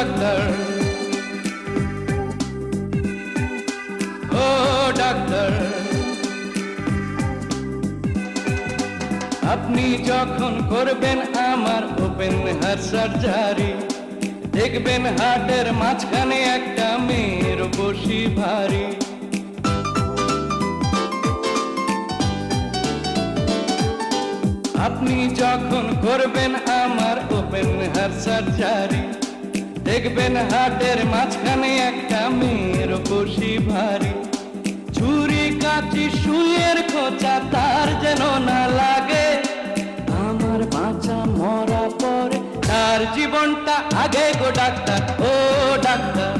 Doctor, ও doctor, আপনি যখন করবেন আমার ওপেন হার্ট সার্জারি, দেখবেন হার্টের মাঝখানে একটা মেয়ের বসি ভারী। আপনি যখন করবেন আমার ওপেন হার্ট সার্জারি, দেখবেন হার্টের মাঝখানে একটা মেয়ের বসি ভারী। ছুরি কাঁচি সুইয়ের খোঁচা তার যেন না লাগে, আমার বাঁচা মরা পরে তার জীবনটা আগে গো ডাক্তার, ও ডাক্তার।